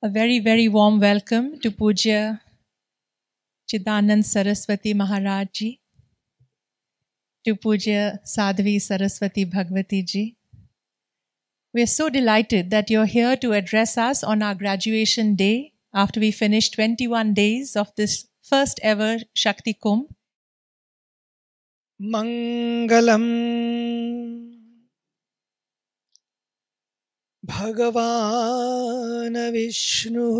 A very, very warm welcome to Pujya Chidanand Saraswati Maharaj Ji, to Pujya Sadhvi Saraswati Bhagwati Ji. We are so delighted that you're here to address us on our graduation day after we finished 21 days of this first ever Shakti Kumbh. Mangalam Bhagavan Vishnu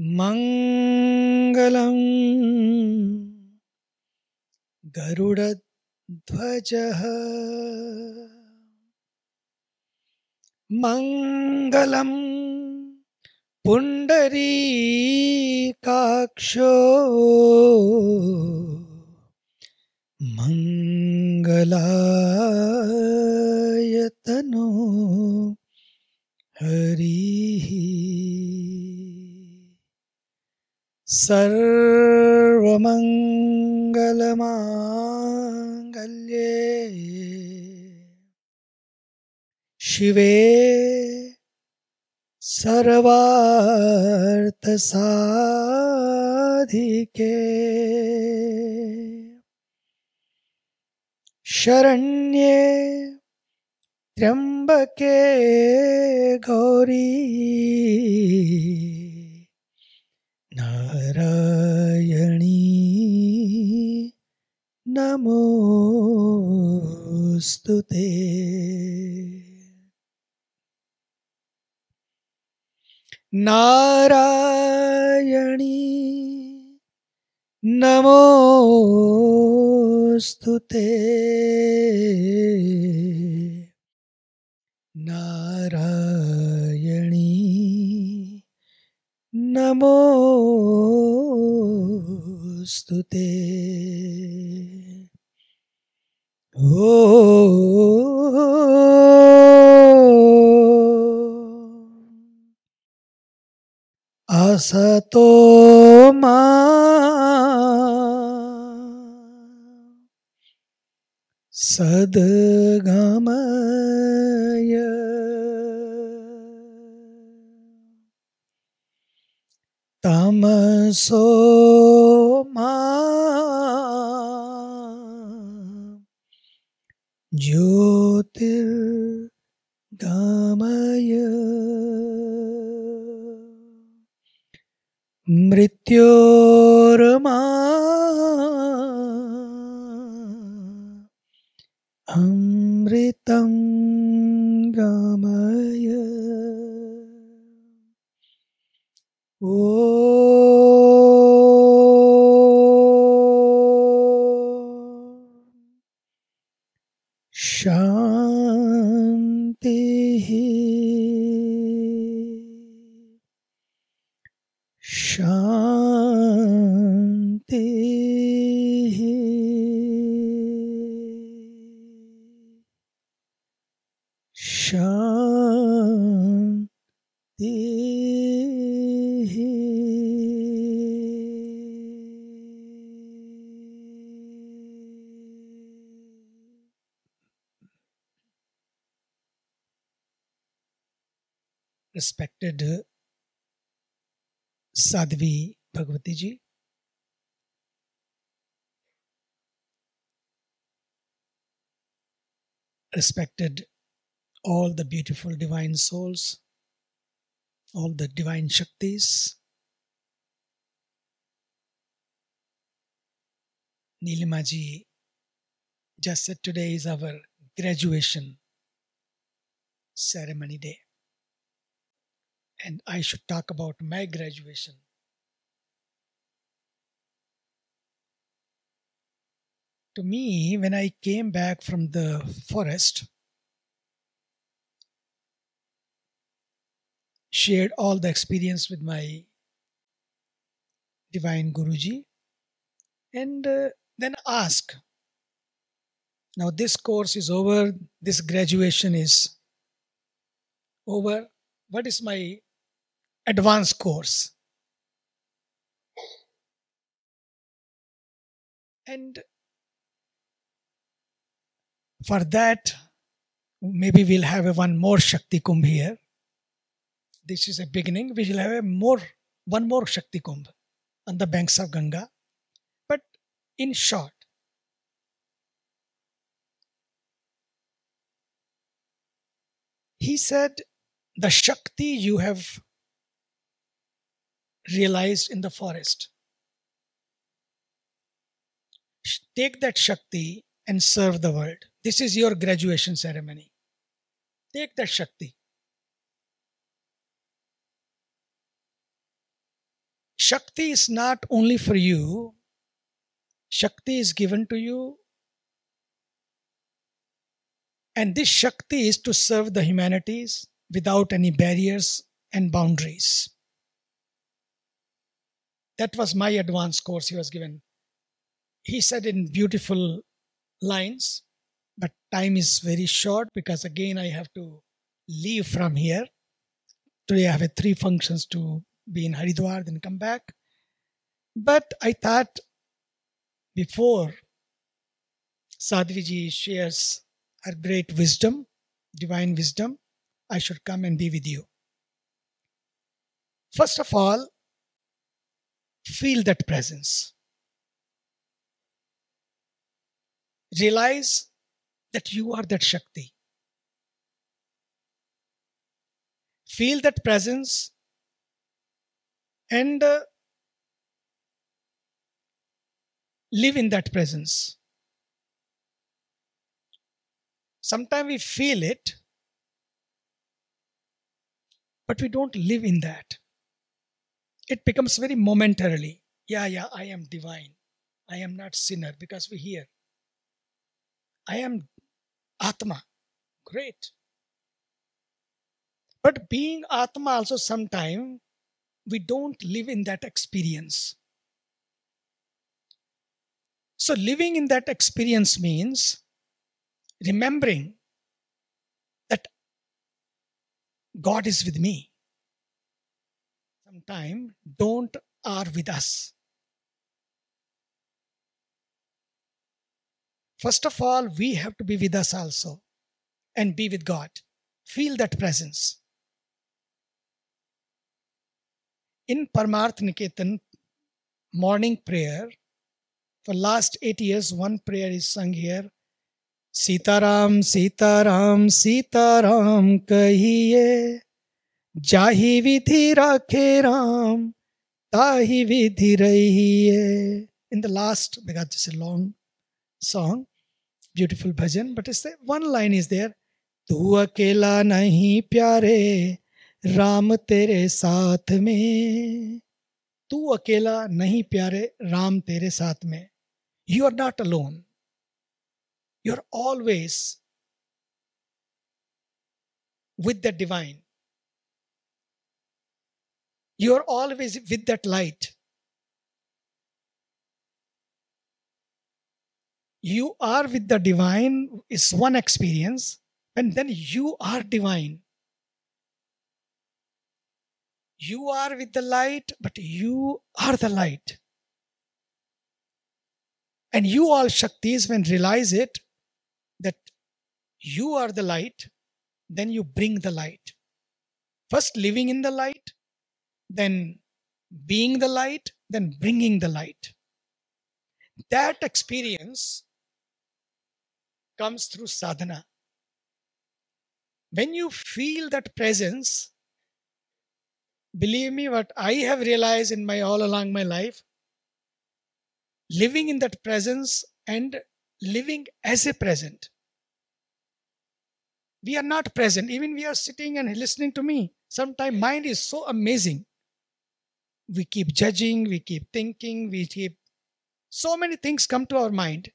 Mangalam Garudadhvaja Mangalam Pundarikaksho Mangalayatano Harihi Sarvamangalamangalye Shive Sarvarthasadhike Sharanye Trambake Gauri Narayani Namostute Narayani Namostute Narayani Namostute Asato ma Sadgamaya Tamaso ma Jyotirgamaya Mrityorma Amritam Gamaya Shanti Shanti Shanti Respected Sadhvi Bhagwati Ji, respected all the beautiful divine souls, all the divine Shaktis, Nilima Ji just said today is our graduation ceremony day. And I should talk about my graduation. To me, when I came back from the forest, shared all the experience with my divine Guruji, and then asked, now this course is over, this graduation is over, what is my advanced course? And for that, Maybe we'll have one more Shakti Kumbh here. This is a beginning. We will have one more Shakti Kumbh on the banks of Ganga. But in short, he said, the Shakti you have realized in the forest, take that Shakti and serve the world. This is your graduation ceremony. Take that Shakti. Shakti is not only for you. Shakti is given to you. And this Shakti is to serve the humanities without any barriers and boundaries. That was my advanced course he was given. He said in beautiful lines, but time is very short because again I have to leave from here. Today I have 3 functions to be in Haridwar, then come back. But I thought before Sadhviji shares her great wisdom, divine wisdom, I should come and be with you. First of all, feel that presence. Realize that you are that Shakti. Feel that presence and live in that presence. Sometimes we feel it, but we don't live in that. It becomes very momentarily. Yeah, I am divine. I am not sinner, because we hear. I am Atma. Great. But being Atma also sometimes we don't live in that experience. So living in that experience means remembering that God is with me. Sometimes don't are with us. First of all, we have to be with us also and be with God. Feel that presence. In Paramarth Niketan morning prayer, for last 8 years, one prayer is sung here. Sitaram, Sitaram, Sitaram kahiye, jahi vidhi rakhe Ram, tahi vidhi rahiye. In the last, because it's a long song, beautiful bhajan, but it's one line is there. Tu akela nahi pyare, Ram tere saath mein. Tu akela nahi pyare, Ram tere saath mein. You are not alone. You are always with the divine. You are always with that light. You are with the divine is one experience, and then you are divine. You are with the light, but you are the light. And you all Shaktis, when realize it, that you are the light, then you bring the light. First living in the light, then being the light, then bringing the light. That experience comes through sadhana. When you feel that presence, believe me, what I have realized in my all along my life, living in that presence and living as a present. We are not present. Even we are sitting and listening to me. Sometimes mind is so amazing. We keep judging, we keep thinking, so many things come to our mind.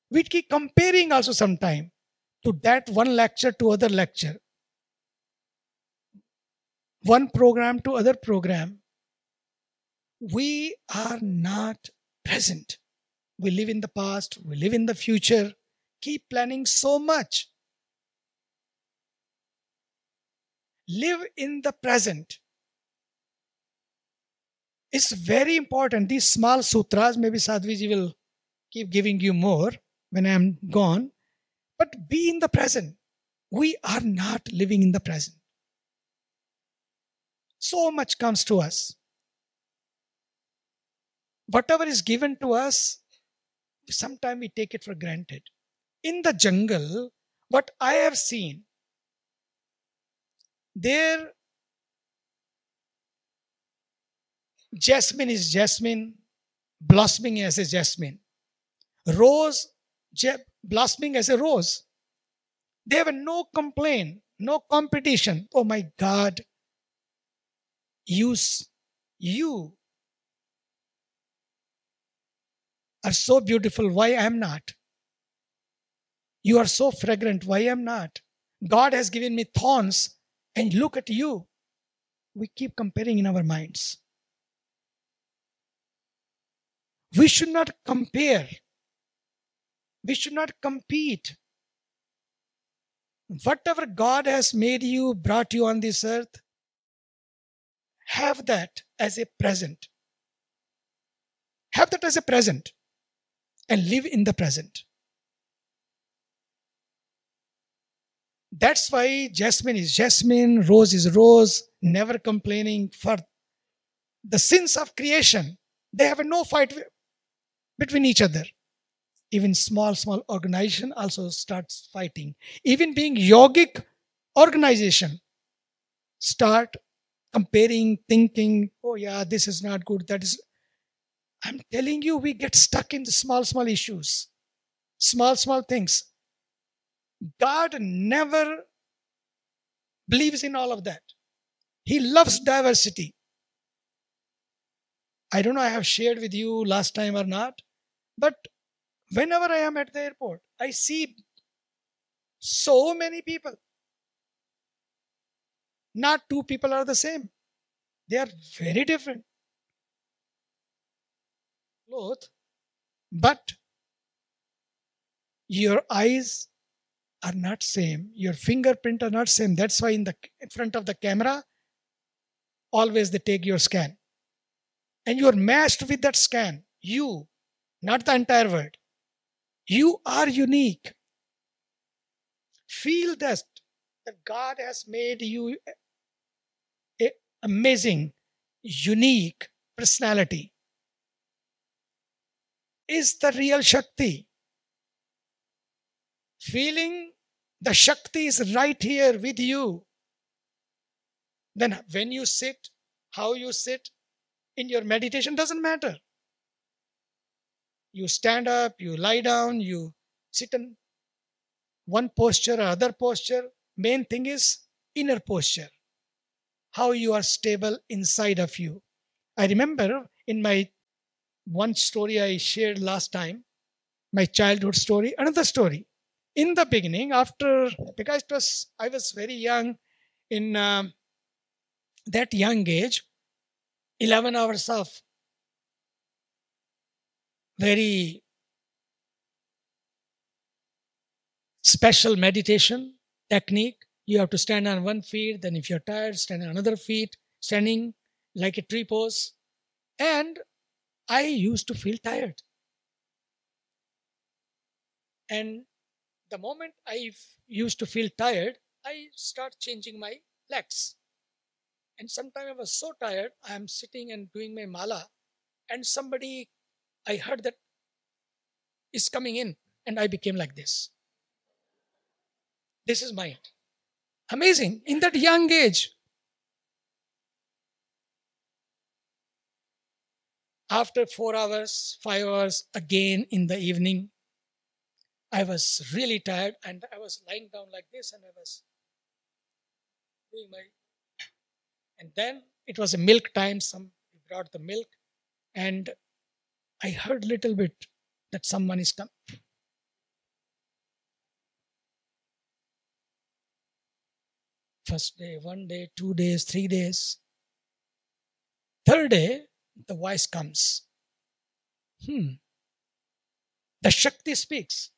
We keep comparing also sometimes to that one lecture to other lecture. One program to other program. We are not present. We live in the past, we live in the future, keep planning so much. Live in the present. It's very important. These small sutras, maybe Sadhviji will keep giving you more when I am gone. But be in the present. we are not living in the present. So much comes to us. Whatever is given to us, sometimes we take it for granted. In the jungle, what I have seen, there jasmine is jasmine, blossoming as a jasmine. Rose blossoming as a rose. They have no complaint, no competition. Oh my God, you are so beautiful. Why I am not? You are so fragrant. Why I am not? God has given me thorns, and look at you. We keep comparing in our minds. We should not compare. We should not compete. Whatever God has made you, brought you on this earth, have that as a present. Have that as a present and live in the present. That's why jasmine is jasmine, rose is rose, never complaining for the sins of creation. They have no fight between each other. Even small organization also starts fighting. Even being yogic organization start comparing, thinking, oh yeah, this is not good, that is. I'm telling you, we get stuck in the small issues, small things. God never believes in all of that. He loves diversity. I don't know I have shared with you last time or not, but whenever I am at the airport, I see so many people. Not two people are the same. They are very different. Clothes, but your eyes are not same. Your fingerprint are not same. That's why in front of the camera, always they take your scan. And you are matched with that scan. You, not the entire world. You are unique. Feel that God has made you an amazing, unique personality. Is the real Shakti. Feeling the Shakti is right here with you. Then when you sit, how you sit in your meditation doesn't matter. You stand up, you lie down, you sit in one posture or other posture. Main thing is inner posture. How you are stable inside of you. I remember in my one story I shared last time, my childhood story, another story. In the beginning, because I was very young, in that young age, 11 hours of very special meditation technique. You have to stand on one feet, then if you're tired, stand on another feet, standing like a tree pose. And I used to feel tired. And the moment I used to feel tired, I start changing my legs. And sometimes I was so tired, I am sitting and doing my mala, and somebody, I heard that is coming in, and I became like this. This is mine. Amazing. In that young age. After 4 hours, 5 hours, again in the evening, I was really tired and I was lying down like this and I was doing my... And then it was a milk time. Some brought the milk and I heard a little bit that someone is coming. First day, 1 day, 2 days, 3 days. Third day, the voice comes. The Shakti speaks.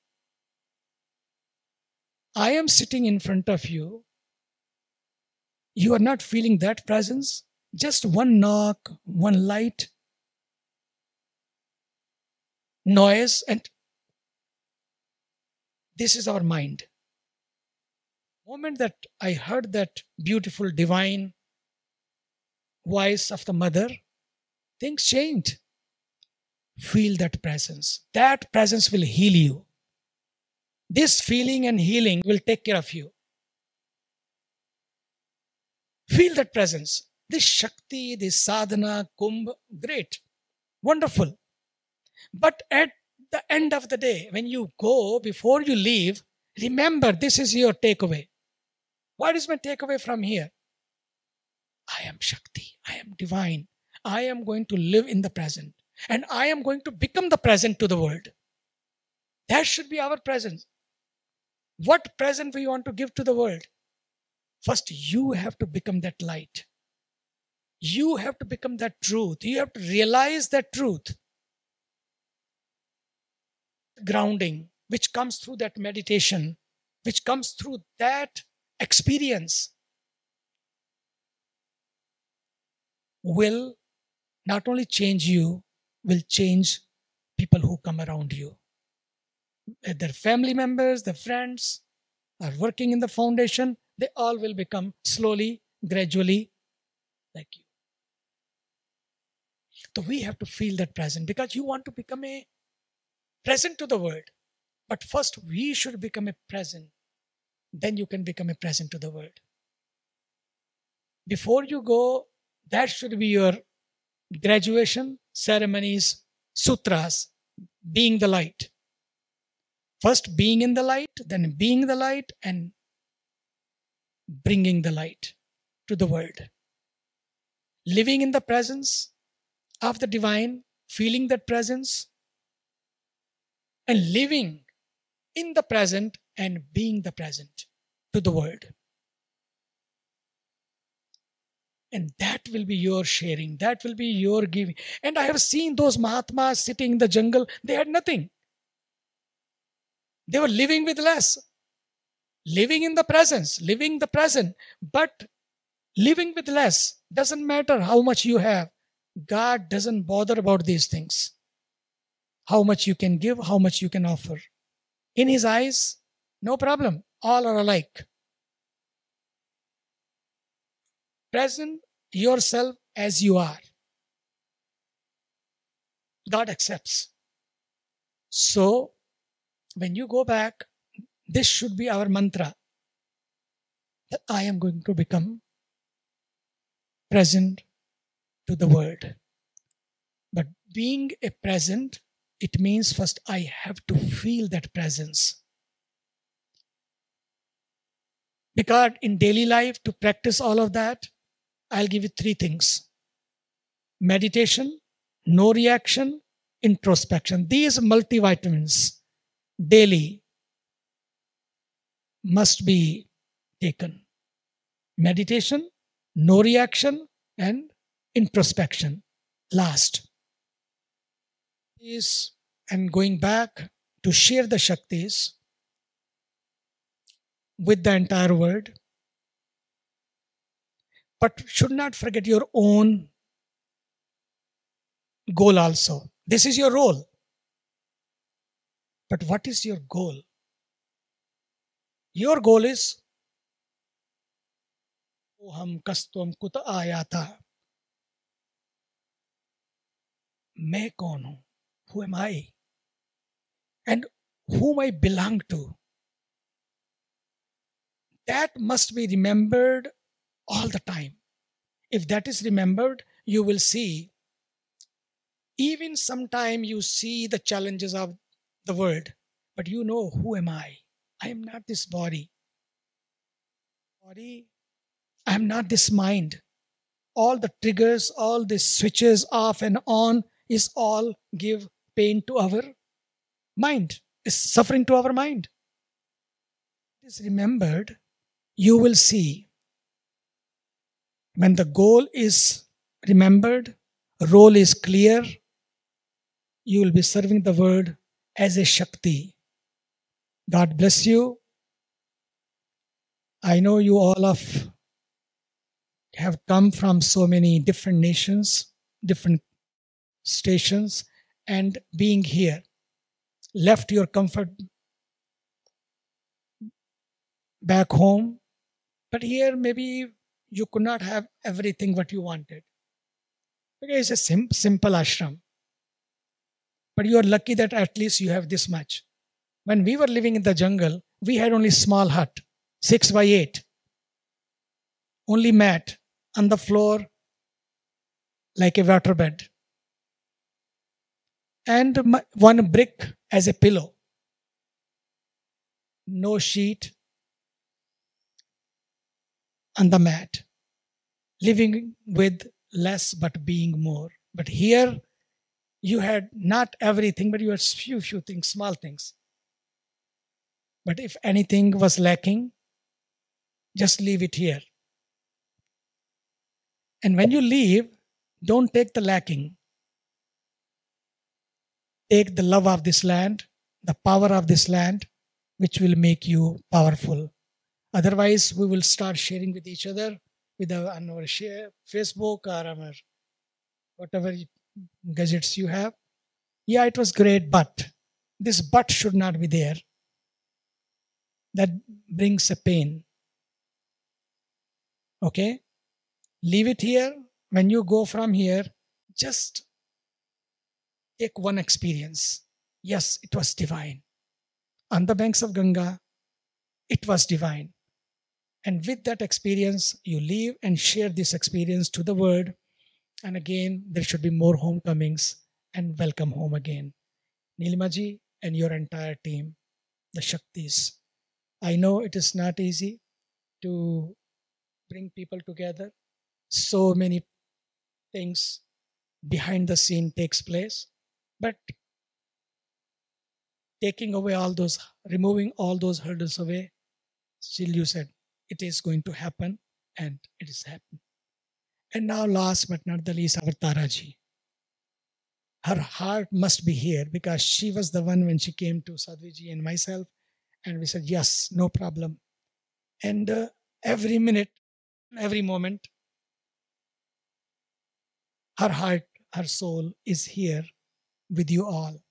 I am sitting in front of you. You are not feeling that presence. Just one knock, one light, noise, and this is our mind. moment that I heard that beautiful divine voice of the mother, things changed. Feel that presence. That presence will heal you. This feeling and healing will take care of you. Feel that presence. This Shakti, this sadhana, kumbh, great, wonderful. But at the end of the day, when you go, before you leave, remember this is your takeaway. What is my takeaway from here? I am Shakti. I am divine. I am going to live in the present. And I am going to become the present to the world. That should be our presence. What present we want to give to the world? First, you have to become that light. You have to become that truth. You have to realize that truth. Grounding, which comes through that meditation, which comes through that experience, will not only change you, will change people who come around you. Their family members, their friends are working in the foundation, they all will become slowly, gradually like you. So we have to feel that present because you want to become a present to the world. But first we should become a present. Then you can become a present to the world. Before you go, that should be your graduation ceremonies, sutras, being the light. First being in the light, then being the light, and bringing the light to the world. Living in the presence of the divine, feeling that presence, and living in the present and being the present to the world. And that will be your sharing. That will be your giving. And I have seen those Mahatmas sitting in the jungle. They had nothing. They were living with less. Living in the presence. Living the present. But living with less. Doesn't matter how much you have. God doesn't bother about these things. How much you can give, how much you can offer. In His eyes, no problem. All are alike. Present yourself as you are. God accepts. So, when you go back, this should be our mantra. That I am going to become present to the world. But being a present, it means first I have to feel that presence. Because in daily life, to practice all of that, I'll give you 3 things. Meditation, no reaction, introspection. These multivitamins daily must be taken. Meditation, no reaction, and introspection. Last is, and going back to share the Shaktis with the entire world. But should not forget your own goal also. This is your role. But what is your goal? Your goal is, Oham kastum kuta ayata. Main kaun hu? Who am I? And whom I belong to? That must be remembered all the time. If that is remembered, you will see, even sometime you see the challenges of the world, but you know, who am I? I am not this body. I am not this mind. All the triggers, all the switches off and on is all give pain to our mind, is suffering to our mind. It is remembered, you will see. When the goal is remembered, role is clear, you will be serving the world as a Shakti. God bless you. I know you all have come from so many different nations, different stations, and being here, left your comfort back home. But here maybe you could not have everything what you wanted. Because it's a simple ashram. But you are lucky that at least you have this much. When we were living in the jungle, we had only small hut, 6 by 8. Only mat on the floor like a waterbed. And one brick as a pillow. No sheet on the mat. Living with less but being more. But here you had not everything, but you had few things, small things. But if anything was lacking, just leave it here. And when you leave, don't take the lacking. Take the love of this land, the power of this land, which will make you powerful. Otherwise, we will start sharing with each other on our Facebook or our whatever gadgets you have. Yeah, it was great, but this but should not be there. That brings a pain. Okay? Leave it here. When you go from here, just take one experience. Yes, it was divine. On the banks of Ganga, it was divine. And with that experience, you leave and share this experience to the world. And again, there should be more homecomings and welcome home again. Nilima-ji and your entire team, the Shaktis. I know it is not easy to bring people together. So many things behind the scene takes place. But removing all those hurdles away, still you said, it is going to happen, and it is happening. And now last but not the least, our Taraji. Her heart must be here because she was the one when she came to Sadhviji and myself, and we said, yes, no problem. And every minute, every moment, her heart, her soul is here with you all.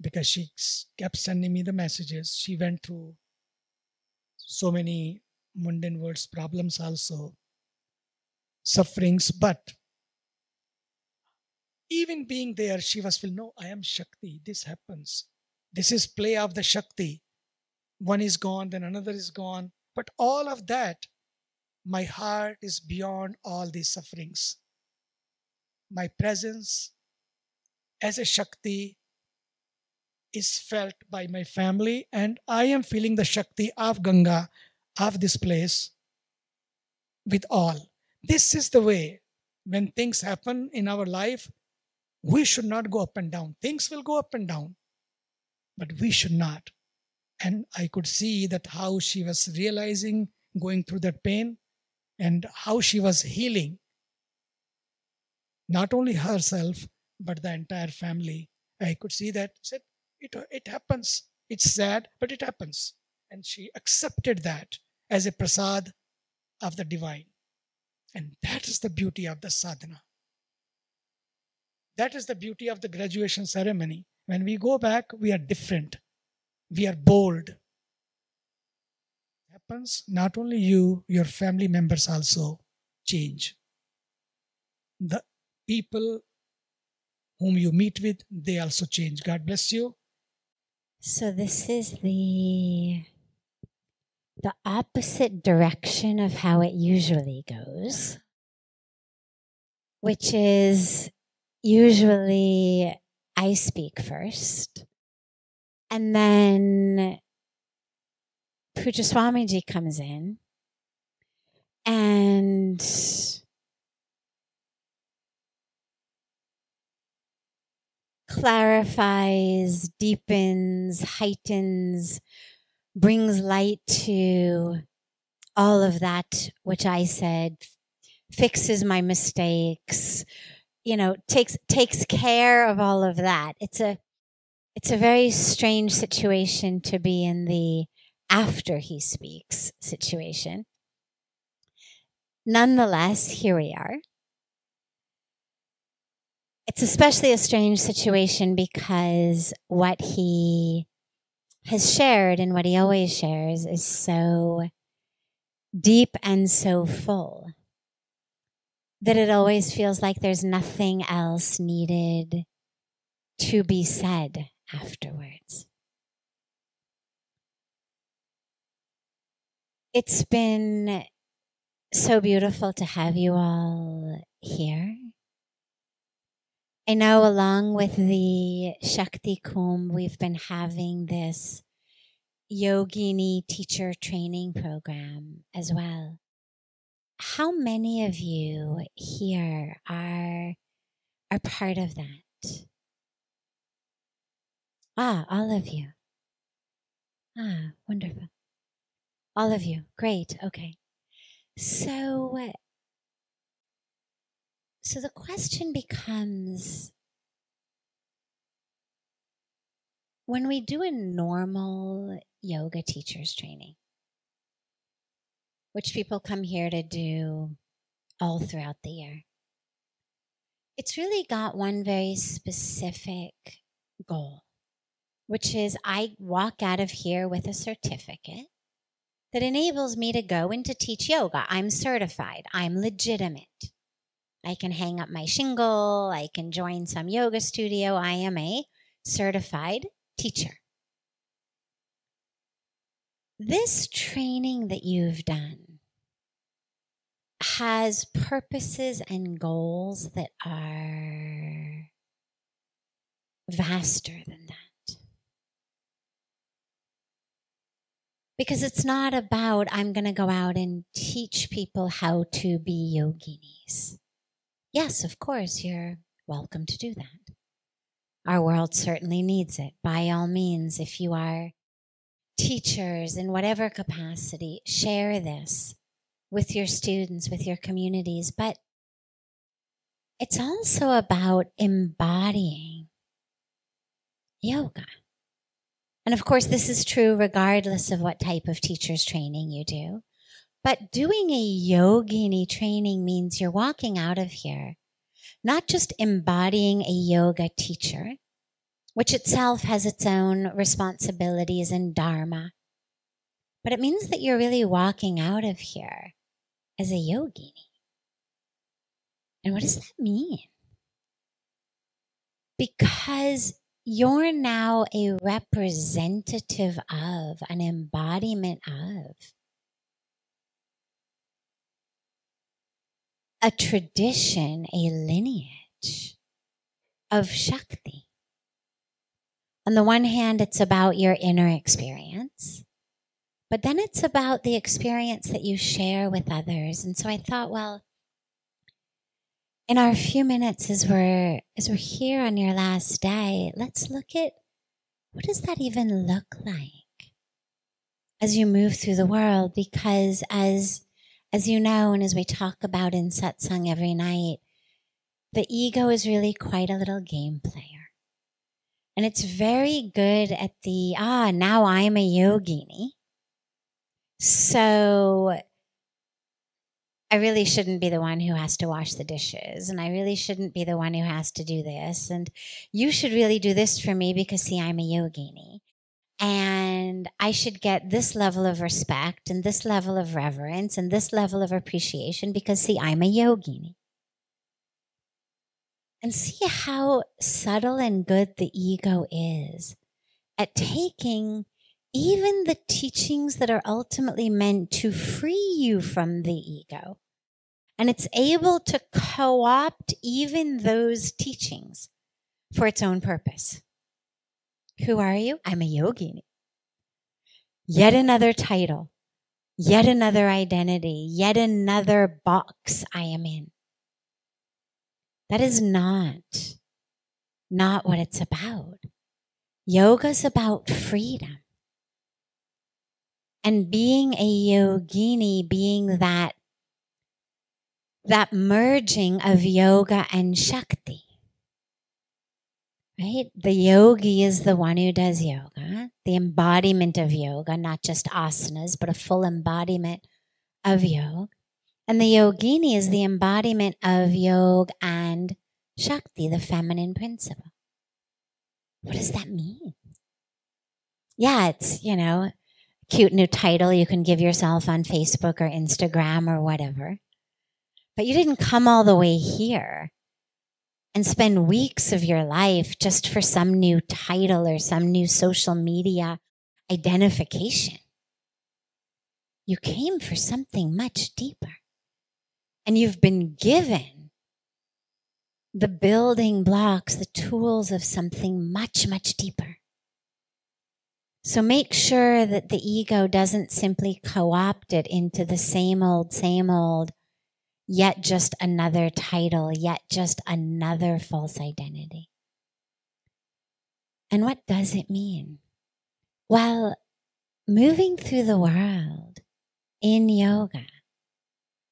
Because she kept sending me the messages. She went through so many mundane world's problems also, sufferings, but even being there, she was feeling, no, I am Shakti. This happens. This is play of the Shakti. One is gone, then another is gone. But all of that, my heart is beyond all these sufferings. My presence as a Shakti is felt by my family, and I am feeling the Shakti of Ganga, of this place, with all. This is the way when things happen in our life, we should not go up and down. Things will go up and down, but we should not. And I could see that how she was realizing, going through that pain, and how she was healing, not only herself, but the entire family. I could see that, said, it happens. It's sad, but it happens. And she accepted that as a prasad of the divine. And that is the beauty of the sadhana. That is the beauty of the graduation ceremony. When we go back, we are different. We are bold. It happens, not only you, your family members also change. The people whom you meet with, they also change. God bless you. So this is the opposite direction of how it usually goes, which is usually I speak first, and then Pujya Swamiji comes in and clarifies, deepens, heightens, brings light to all of that which I said, fixes my mistakes, takes care of all of that. It's a very strange situation to be in the after he speaks situation. Nonetheless, here we are. It's especially a strange situation because what he has shared and what he always shares is so deep and so full that it always feels like there's nothing else needed to be said afterwards. It's been so beautiful to have you all here. I know along with the Shakti Kumbh, we've been having this Yogini teacher training program as well. How many of you here are part of that? All of you. Wonderful. All of you. Great. Okay. So the question becomes, when we do a normal yoga teacher's training, which people come here to do all throughout the year, it's really got one very specific goal, which is I walk out of here with a certificate that enables me to go and to teach yoga. I'm certified. I'm legitimate. I can hang up my shingle. I can join some yoga studio. I am a certified teacher. This training that you've done has purposes and goals that are vaster than that. Because it's not about, I'm going to go out and teach people how to be yoginis. Yes, of course, you're welcome to do that. Our world certainly needs it. By all means, if you are teachers in whatever capacity, share this with your students, with your communities. But it's also about embodying yoga. And of course, this is true regardless of what type of teacher's training you do. But doing a yogini training means you're walking out of here not just embodying a yoga teacher, which itself has its own responsibilities and dharma, but it means that you're really walking out of here as a yogini. And what does that mean? Because you're now a representative of, an embodiment of a tradition, a lineage of Shakti. On the one hand, it's about your inner experience, but then it's about the experience that you share with others. And so I thought, well, in our few minutes as we're here on your last day, let's look at what does that even look like as you move through the world? Because as you know, and as we talk about in satsang every night, the ego is really quite a little game player. And it's very good at the, now I'm a yogini. So I really shouldn't be the one who has to wash the dishes. And I really shouldn't be the one who has to do this. And you should really do this for me because, see, I'm a yogini. And I should get this level of respect and this level of reverence and this level of appreciation because, see, I'm a yogini. And see how subtle and good the ego is at taking even the teachings that are ultimately meant to free you from the ego. And it's able to co-opt even those teachings for its own purpose. Who are you? I'm a yogini. Yet another title, yet another identity, yet another box I am in. That is not what it's about. Yoga's about freedom. And being a yogini, being that merging of yoga and Shakti. Right? The yogi is the one who does yoga, the embodiment of yoga, not just asanas, but a full embodiment of yoga. And the yogini is the embodiment of yoga and Shakti, the feminine principle. What does that mean? Yeah, it's, cute new title you can give yourself on Facebook or Instagram or whatever. But you didn't come all the way here and spend weeks of your life just for some new title or some new social media identification. You came for something much deeper. And you've been given the building blocks, the tools of something much, much deeper. So make sure that the ego doesn't simply co-opt it into the same old, yet just another title, yet just another false identity. And what does it mean? Well, moving through the world in yoga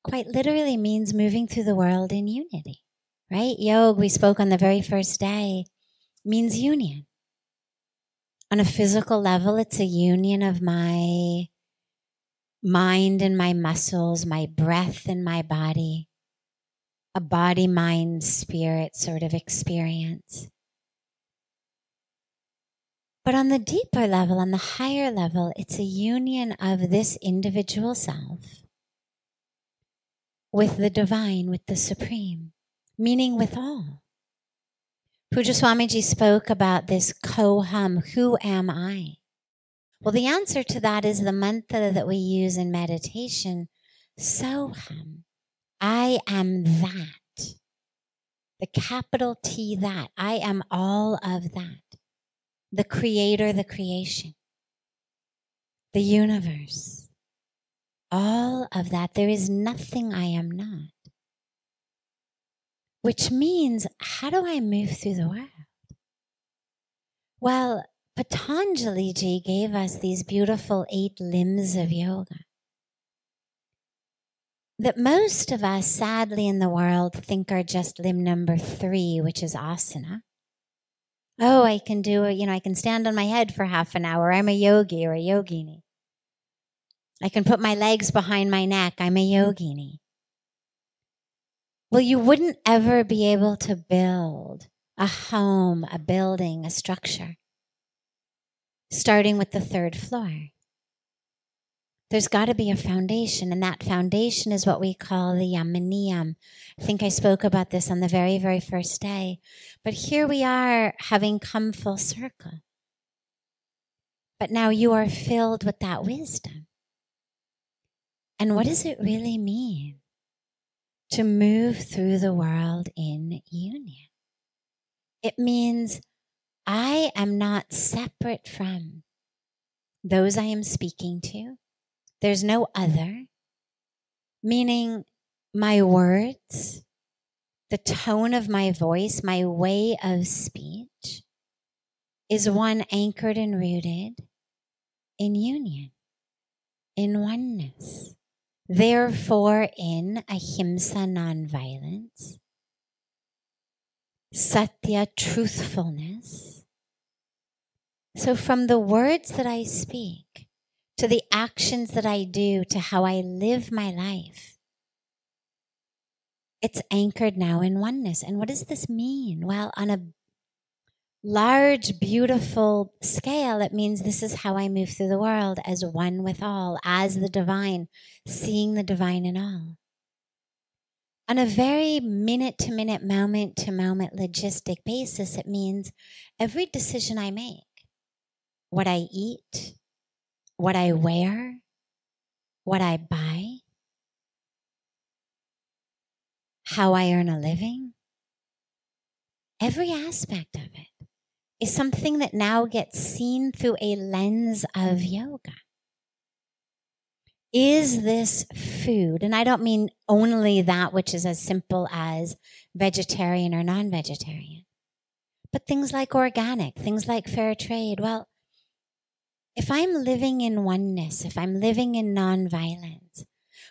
quite literally means moving through the world in unity, right? Yoga, we spoke on the very first day, means union. On a physical level, it's a union of my mind and my muscles, my breath and my body, a body, mind, spirit sort of experience. But on the deeper level, on the higher level, it's a union of this individual self with the divine, with the supreme, meaning with all. Puja Swamiji spoke about this ko-hum, who am I? Well, the answer to that is the mantra that we use in meditation, so-hum. I am that. The capital T, that. I am all of that. The creator, the creation, the universe, all of that. There is nothing I am not. Which means, how do I move through the world? Well, Patanjali Ji gave us these beautiful 8 limbs of yoga that most of us, sadly, in the world think are just limb number 3, which is asana. Oh, I can do it. I can stand on my head for half an hour. I'm a yogi or a yogini. I can put my legs behind my neck. I'm a yogini. Well, you wouldn't ever be able to build a home, a building, a structure, starting with the 3rd floor. There's got to be a foundation, and that foundation is what we call the yamaniyam. I think I spoke about this on the very, very first day. But here we are, having come full circle. But now you are filled with that wisdom. And what does it really mean to move through the world in union? It means I am not separate from those I am speaking to. There's no other, meaning my words, the tone of my voice, my way of speech is one anchored and rooted in union, in oneness. Therefore, in ahimsa, nonviolence, satya, truthfulness. So from the words that I speak, to the actions that I do, to how I live my life, it's anchored now in oneness. And what does this mean? Well, on a large, beautiful scale, it means this is how I move through the world, as one with all, as the divine, seeing the divine in all. On a very minute-to-minute, moment-to-moment logistic basis, it means every decision I make, what I eat, what I wear, what I buy, how I earn a living, every aspect of it is something that now gets seen through a lens of yoga. Is this food? And I don't mean only that which is as simple as vegetarian or non-vegetarian, but things like organic, things like fair trade. Well, if I'm living in oneness, if I'm living in nonviolence,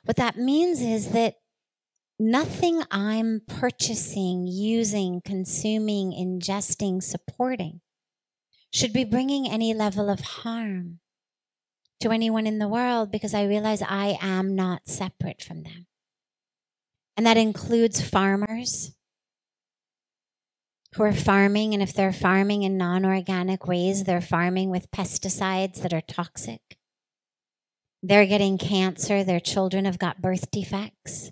what that means is that nothing I'm purchasing, using, consuming, ingesting, supporting should be bringing any level of harm to anyone in the world, because I realize I am not separate from them. And that includes farmers who are farming, and if they're farming in non-organic ways, they're farming with pesticides that are toxic. They're getting cancer. Their children have got birth defects.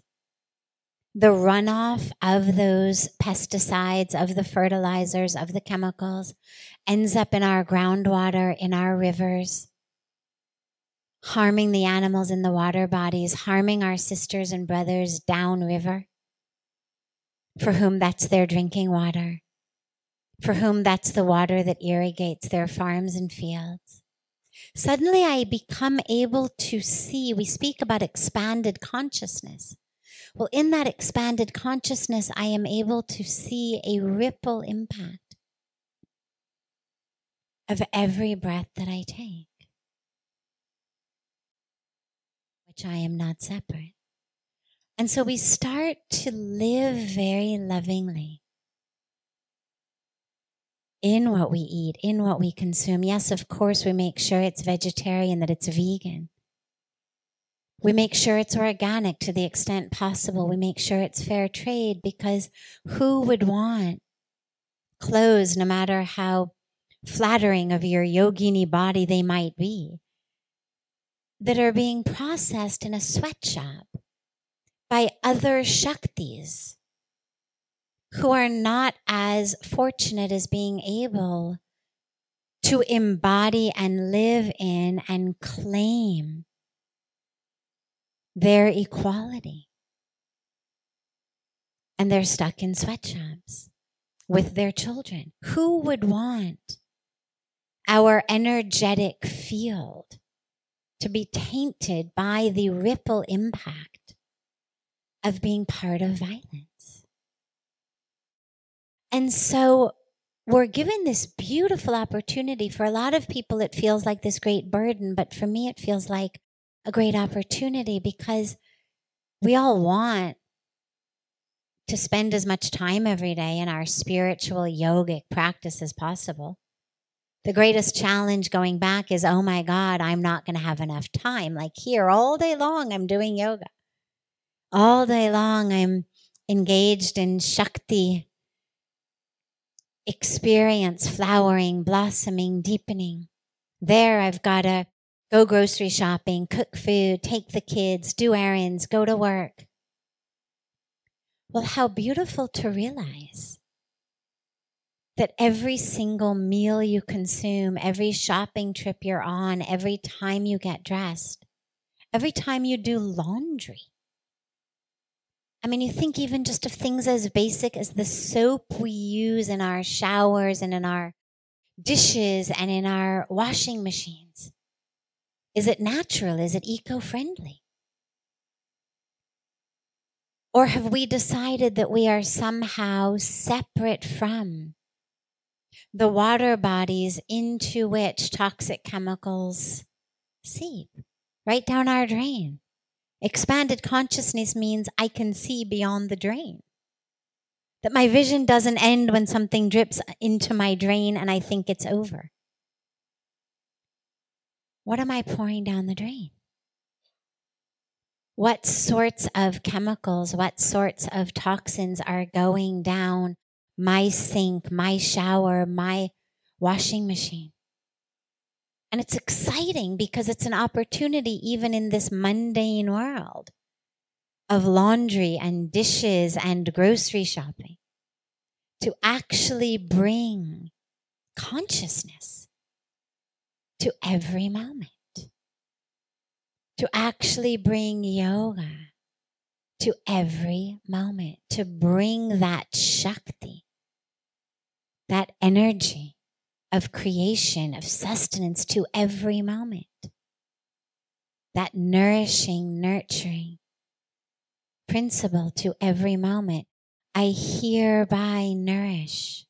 The runoff of those pesticides, of the fertilizers, of the chemicals, ends up in our groundwater, in our rivers, harming the animals in the water bodies, harming our sisters and brothers downriver, for whom that's their drinking water, for whom that's the water that irrigates their farms and fields. Suddenly I become able to see, we speak about expanded consciousness. Well, in that expanded consciousness, I am able to see a ripple impact of every breath that I take, which I am not separate. And so we start to live very lovingly in what we eat, in what we consume. Yes, of course, we make sure it's vegetarian, that it's vegan. We make sure it's organic to the extent possible. We make sure it's fair trade, because who would want clothes, no matter how flattering of your yogini body they might be, that are being processed in a sweatshop by other Shaktis who are not as fortunate as being able to embody and live in and claim their equality. And they're stuck in sweatshops with their children. Who would want our energetic field to be tainted by the ripple impact of being part of violence? And so we're given this beautiful opportunity. For a lot of people, it feels like this great burden, but for me, it feels like a great opportunity, because we all want to spend as much time every day in our spiritual yogic practice as possible. The greatest challenge going back is, oh my God, I'm not going to have enough time. Like here, all day long, I'm doing yoga. All day long, I'm engaged in Shakti experience, flowering, blossoming, deepening. There, I've got to go grocery shopping, cook food, take the kids, do errands, go to work. Well, how beautiful to realize that every single meal you consume, every shopping trip you're on, every time you get dressed, every time you do laundry. I mean, you think even just of things as basic as the soap we use in our showers and in our dishes and in our washing machines. Is it natural? Is it eco-friendly? Or have we decided that we are somehow separate from the water bodies into which toxic chemicals seep right down our drain? Expanded consciousness means I can see beyond the drain. That my vision doesn't end when something drips into my drain and I think it's over. What am I pouring down the drain? What sorts of chemicals, what sorts of toxins are going down my sink, my shower, my washing machine? And it's exciting because it's an opportunity, even in this mundane world of laundry and dishes and grocery shopping, to actually bring consciousness to every moment, to actually bring yoga to every moment, to bring that Shakti, that energy of creation, of sustenance to every moment, that nourishing, nurturing principle to every moment. I hereby nourish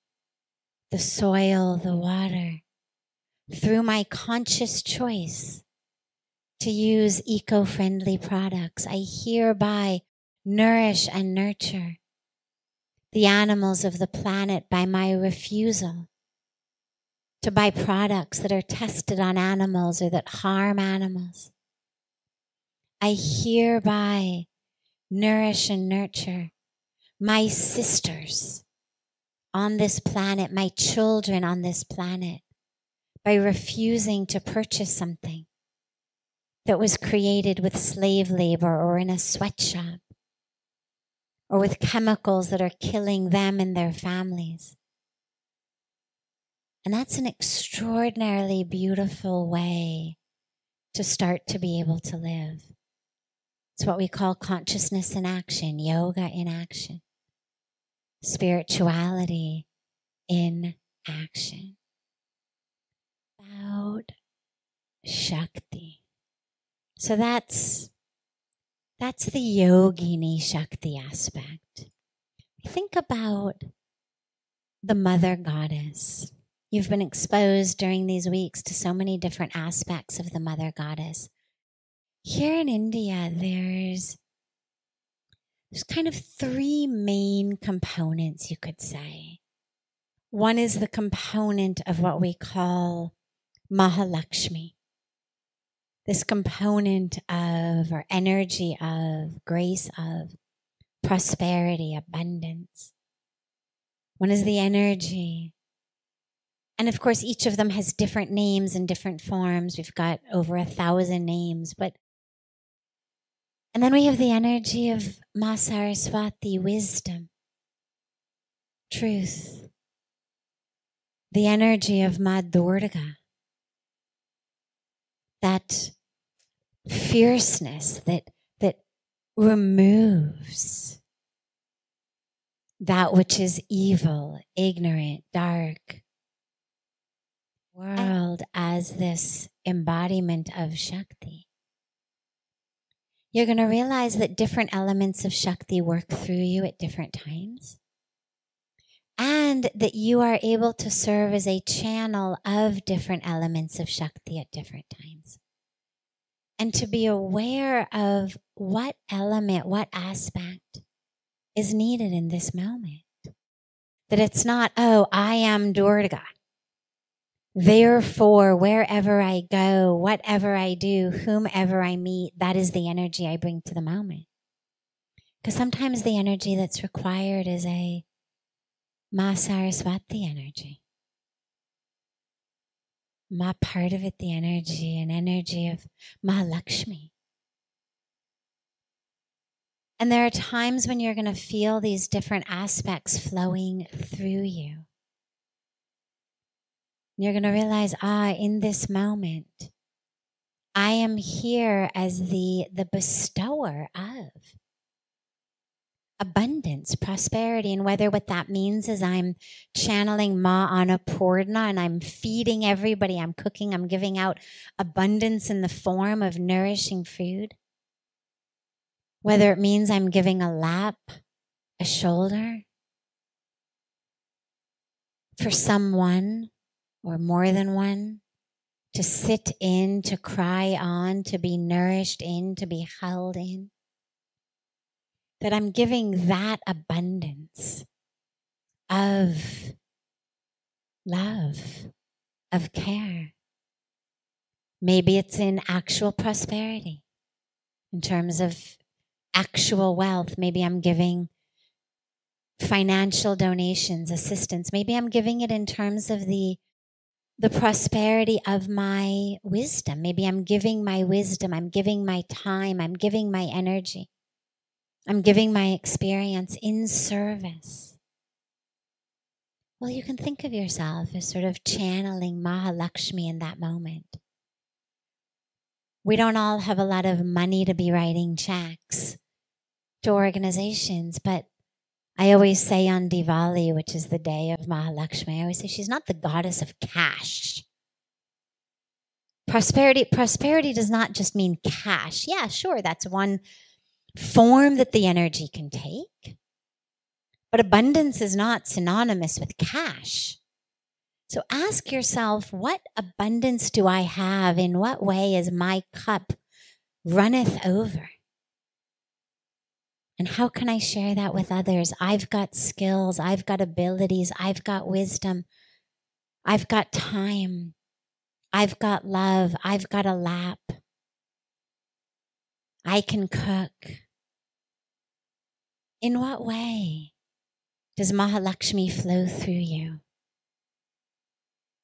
the soil, the water, through my conscious choice to use eco-friendly products. I hereby nourish and nurture the animals of the planet by my refusal to buy products that are tested on animals or that harm animals. I hereby nourish and nurture my sisters on this planet, my children on this planet, by refusing to purchase something that was created with slave labor or in a sweatshop or with chemicals that are killing them and their families. And that's an extraordinarily beautiful way to start to be able to live. It's what we call consciousness in action, yoga in action, spirituality in action. About Shakti. So that's the yogini Shakti aspect. Think about the mother goddess. You've been exposed during these weeks to so many different aspects of the mother goddess. Here in India, there's kind of three main components, you could say. One is the component of what we call Mahalakshmi. This component of, or energy of, grace of, prosperity, abundance. One is the energy. And of course, each of them has different names and different forms. We've got over 1,000 names, and then we have the energy of Ma Saraswati, wisdom, truth. The energy of Ma Durga, that fierceness that removes that which is evil, ignorant, dark. World as this embodiment of Shakti. You're going to realize that different elements of Shakti work through you at different times, and that you are able to serve as a channel of different elements of Shakti at different times. And to be aware of what element, what aspect is needed in this moment. That it's not, oh, I am Durga. Therefore, wherever I go, whatever I do, whomever I meet, that is the energy I bring to the moment. Because sometimes the energy that's required is a Ma Saraswati energy. Ma part of it, the energy, an energy of Mahalakshmi. And there are times when you're going to feel these different aspects flowing through you. You're going to realize, in this moment, I am here as the bestower of abundance, prosperity, and whether what that means is I'm channeling Ma Annapurna and I'm feeding everybody, I'm cooking, I'm giving out abundance in the form of nourishing food. Whether it means I'm giving a lap, a shoulder for someone, or more than one, to sit in, to cry on, to be nourished in, to be held in. That I'm giving that abundance of love, of care. Maybe it's in actual prosperity, in terms of actual wealth. Maybe I'm giving financial donations, assistance. Maybe I'm giving it in terms of the prosperity of my wisdom. Maybe I'm giving my wisdom, I'm giving my time, I'm giving my energy. I'm giving my experience in service. Well, you can think of yourself as sort of channeling Mahalakshmi in that moment. We don't all have a lot of money to be writing checks to organizations, but I always say on Diwali, which is the day of Mahalakshmi, I always say she's not the goddess of cash. Prosperity does not just mean cash. Yeah, sure, that's one form that the energy can take. But abundance is not synonymous with cash. So ask yourself, what abundance do I have? In what way is my cup runneth over? And how can I share that with others? I've got skills, I've got abilities, I've got wisdom, I've got time, I've got love, I've got a lap. I can cook. In what way Does Mahalakshmi flow through you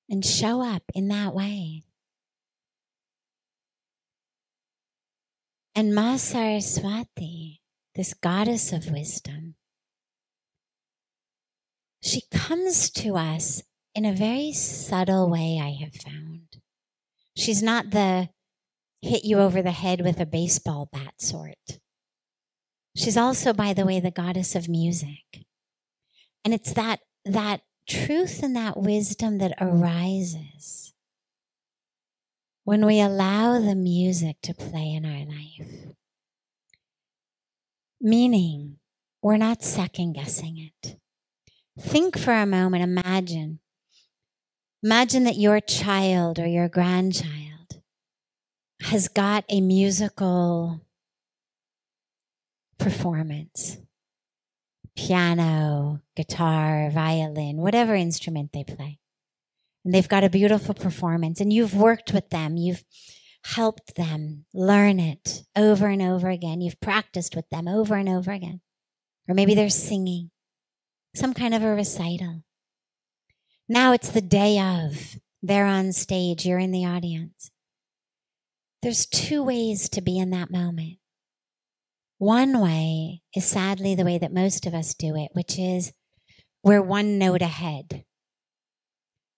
and show up in that way? And Ma Saraswati, this goddess of wisdom, she comes to us in a very subtle way, I have found. She's not the hit you over the head with a baseball bat sort. She's also, by the way, the goddess of music. And it's that truth and that wisdom that arises when we allow the music to play in our life. Meaning, we're not second guessing it. Think for a moment, imagine that your child or your grandchild has got a musical performance. Piano, guitar, violin, whatever instrument they play. And they've got a beautiful performance, and you've worked with them. You've helped them learn it over and over again. You've practiced with them over and over again. Or maybe they're singing some kind of a recital. Now it's the day of. They're on stage. You're in the audience. There's two ways to be in that moment. One way is sadly the way that most of us do it, which is we're one note ahead.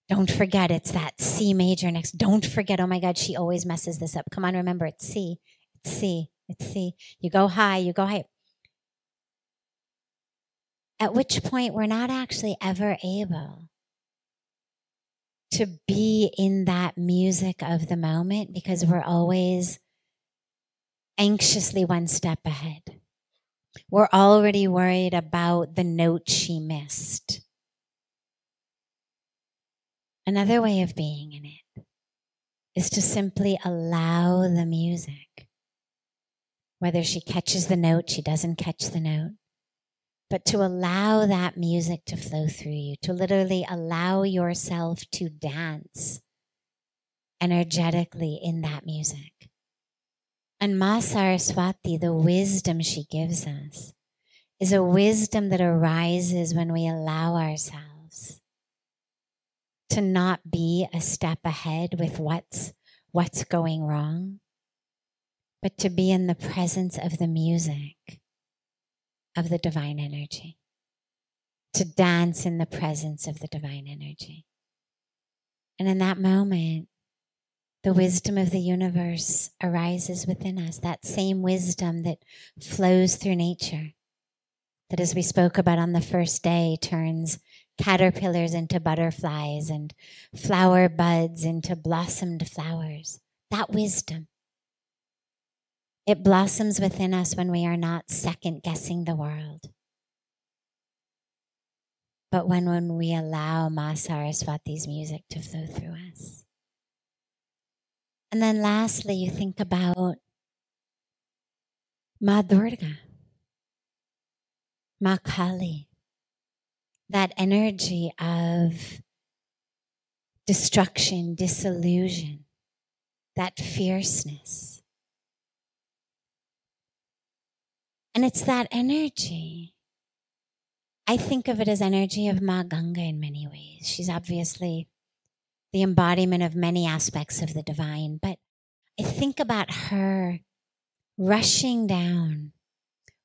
Don't forget it's that C major next. Don't forget, oh my God, she always messes this up. Come on, remember, it's C. It's C. It's C. You go high, you go high. At which point we're not actually ever able to be in that music of the moment because we're always anxiously one step ahead. We're already worried about the note she missed. Another way of being in it is to simply allow the music. Whether she catches the note, she doesn't catch the note. But to allow that music to flow through you, to literally allow yourself to dance energetically in that music. And Ma Saraswati, the wisdom she gives us, is a wisdom that arises when we allow ourselves to not be a step ahead with what's going wrong, but to be in the presence of the music of the divine energy, to dance in the presence of the divine energy. And in that moment, the wisdom of the universe arises within us, that same wisdom that flows through nature, that as we spoke about on the first day, turns caterpillars into butterflies and flower buds into blossomed flowers. That wisdom. It blossoms within us when we are not second guessing the world, but when we allow Ma Saraswati's music to flow through us. And then lastly, you think about Ma Durga, Ma Kali, that energy of destruction, disillusion, that fierceness. And it's that energy. I think of it as energy of Ma Ganga in many ways. She's obviously the embodiment of many aspects of the divine, but I think about her rushing down,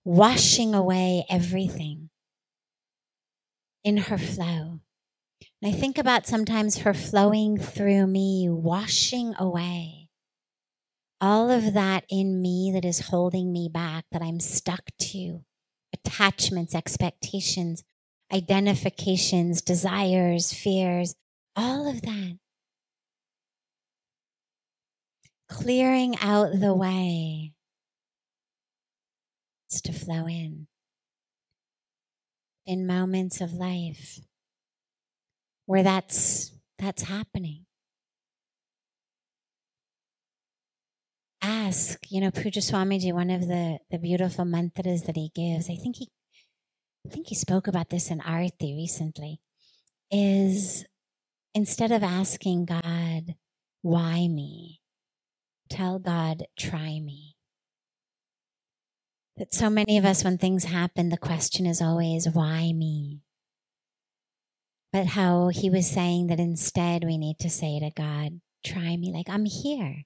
washing away everything in her flow. And I think about sometimes her flowing through me, washing away all of that in me that is holding me back, that I'm stuck to. Attachments, expectations, identifications, desires, fears, all of that. Clearing out the way is to flow in moments of life where that's happening. Ask, Pujya Swamiji, one of the beautiful mantras that he gives, I think he spoke about this in Aarti recently, is instead of asking God, why me? Tell God, try me. That so many of us, when things happen, the question is always, why me? But how he was saying that instead we need to say to God, try me, like I'm here.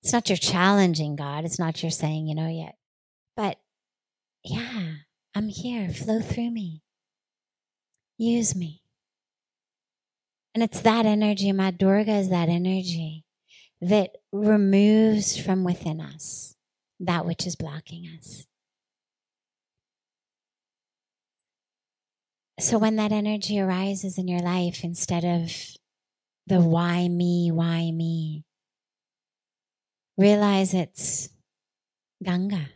It's not your challenging God. It's not your saying, yet. But yeah, I'm here. Flow through me. Use me. And it's that energy, Ma Durga is that energy that removes from within us that which is blocking us. So when that energy arises in your life, instead of the why me, realize it's Ganga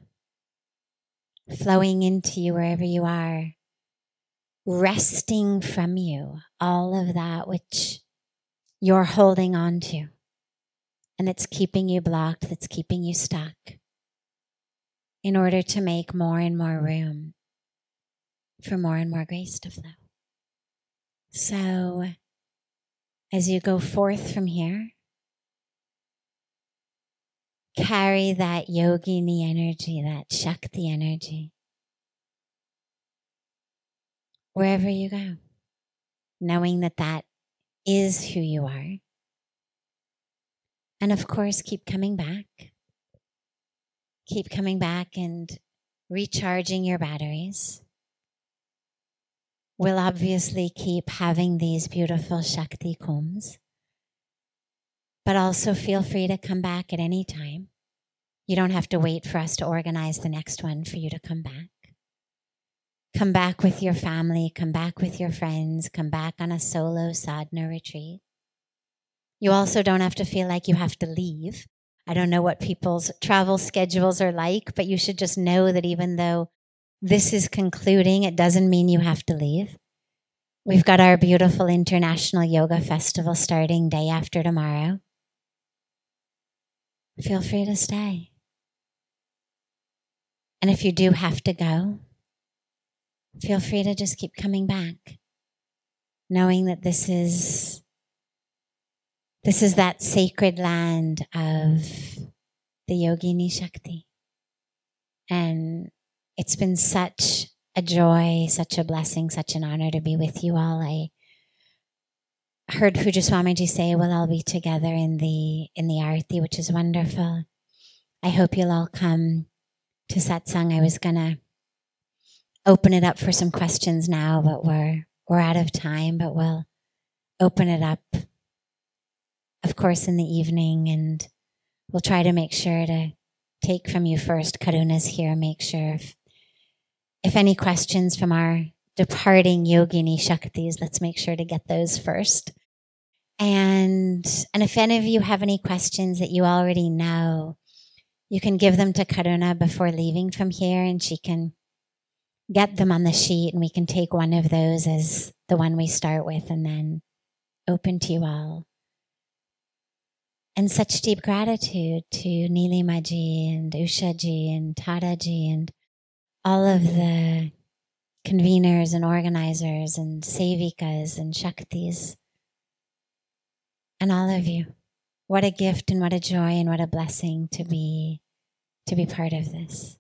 flowing into you wherever you are, wresting from you all of that which you're holding on to, and it's keeping you blocked, that's keeping you stuck, in order to make more and more room for more and more grace to flow. So as you go forth from here, carry that yogini energy, that Shakti energy, wherever you go, knowing that that is who you are. And of course, keep coming back. Keep coming back and recharging your batteries. We'll obviously keep having these beautiful Shakti kumbhs, but also feel free to come back at any time. You don't have to wait for us to organize the next one for you to come back. Come back with your family, come back with your friends, come back on a solo sadhana retreat. You also don't have to feel like you have to leave. I don't know what people's travel schedules are like, but you should just know that even though this is concluding, it doesn't mean you have to leave. We've got our beautiful International Yoga Festival starting day after tomorrow. Feel free to stay. And if you do have to go, feel free to just keep coming back, knowing that this is that sacred land of the Yogini Shakti. And it's been such a joy, such a blessing, such an honor to be with you all. I heard Pujya Swamiji say we'll all be together in the Aarti, which is wonderful. I hope you'll all come to satsang. I was gonna open it up for some questions now, but we're out of time, but we'll open it up, of course, in the evening, and we'll try to make sure to take from you first. Karuna's here, make sure if any questions from our departing Yogini Shaktis, let's make sure to get those first. And if any of you have any questions that you already know, you can give them to Karuna before leaving from here, and she can get them on the sheet, and we can take one of those as the one we start with and then open to you all. And such deep gratitude to Nilimaji and Ushaji and Tadaji and all of the conveners and organizers and Sevikas and Shaktis and all of you. What a gift and what a joy and what a blessing to be part of this.